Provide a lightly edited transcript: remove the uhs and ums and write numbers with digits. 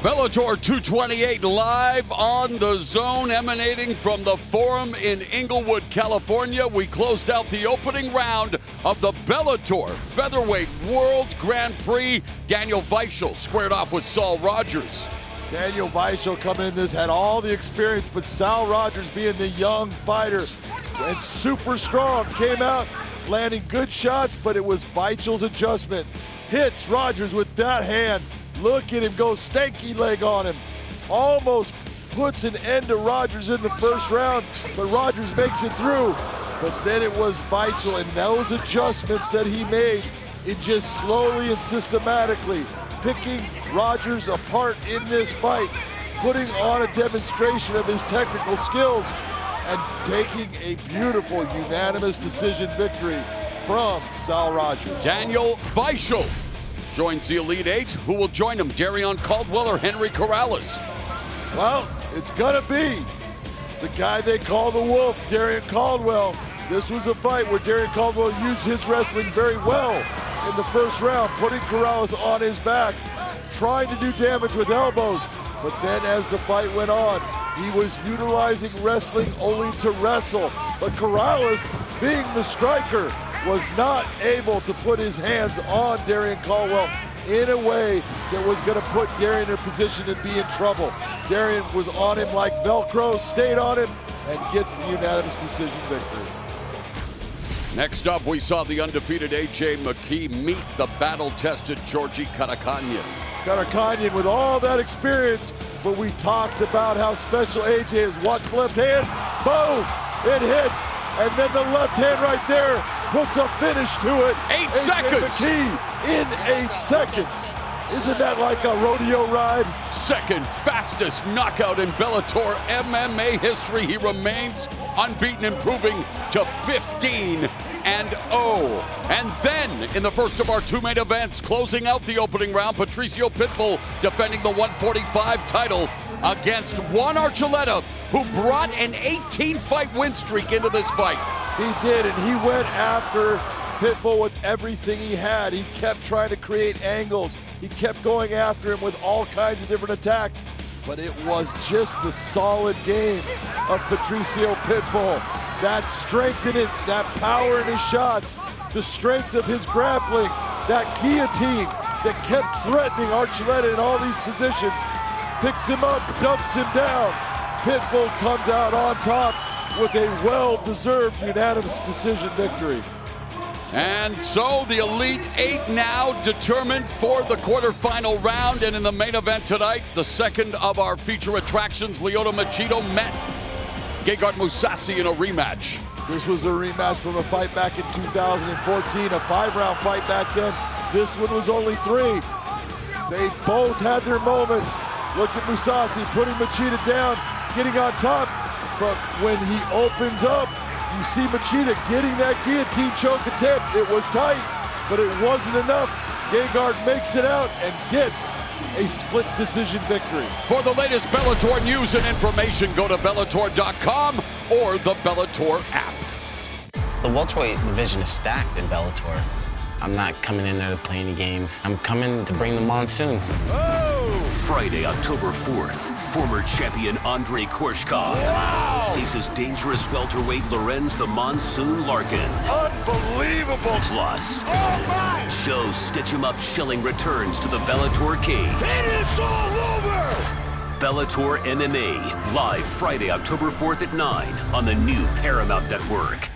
Bellator 228 live on the zone, emanating from the Forum in Inglewood, California. We closed out the opening round of the Bellator Featherweight World Grand Prix. Daniel Weichel squared off with Saul Rogers. Daniel Weichel coming in this had all the experience, but Sal Rogers, being the young fighter and super strong, came out landing good shots, but it was Weichel's adjustment. Hits Rogers with that hand. Look at him go, stanky leg on him. Almost puts an end to Rogers in the first round, but Rogers makes it through. But then it was Weichel and those adjustments that he made, it just slowly and systematically picking Rogers apart in this fight, putting on a demonstration of his technical skills, and taking a beautiful unanimous decision victory from Sal Rogers. Daniel Weichel joins the Elite Eight. Who will join him? Darrion Caldwell or Henry Corrales? Well, it's gonna be the guy they call the Wolf, Darrion Caldwell. This was a fight where Darrion Caldwell used his wrestling very well in the first round, putting Corrales on his back, trying to do damage with elbows. But then as the fight went on, he was utilizing wrestling only to wrestle. But Corrales, being the striker, was not able to put his hands on Darrion Caldwell in a way that was going to put Darrion in a position to be in trouble. Darrion was on him like Velcro, stayed on him, and gets the unanimous decision victory. Next up, we saw the undefeated A.J. McKee meet the battle-tested Georgi Karakhanyan. Karakhanyan with all that experience, but we talked about how special AJ is. Watch the left hand, boom, it hits, and then the left hand right there puts a finish to it. 8 seconds. McKee in 8 seconds. Isn't that like a rodeo ride? Second fastest knockout in Bellator MMA history. He remains unbeaten, improving to 15-0. And then, in the first of our two main events, closing out the opening round, Patricio Pitbull defending the 145 title against Juan Archuleta, who brought an 18-fight win streak into this fight. He did, and he went after Pitbull with everything he had. He kept trying to create angles. He kept going after him with all kinds of different attacks, but it was just the solid game of Patricio Pitbull. That strength in it, that power in his shots, the strength of his grappling, that guillotine that kept threatening Archuleta in all these positions, picks him up, dumps him down. Pitbull comes out on top with a well-deserved unanimous decision victory. And so the Elite Eight now determined for the quarterfinal round. And in the main event tonight, the second of our feature attractions, Lyoto Machida met Gegard Mousasi in a rematch. This was a rematch from a fight back in 2014, a 5-round fight back then. This one was only 3. They both had their moments. Look at Mousasi putting Machida down, getting on top. But when he opens up, you see Machida getting that guillotine choke attempt. It was tight, but it wasn't enough. Gegard makes it out and gets a split decision victory. For the latest Bellator news and information, go to Bellator.com or the Bellator app. The welterweight division is stacked in Bellator. I'm not coming in there to play any games. I'm coming to bring the monsoon. Friday, October 4th, former champion Andrei Korshkov faces dangerous welterweight Lorenz the Monsoon Larkin. Unbelievable! Plus, Joe Stitch 'em Up Schilling returns to the Bellator cage. It's all over! Bellator MMA, live Friday, October 4th at 9 on the new Paramount Network.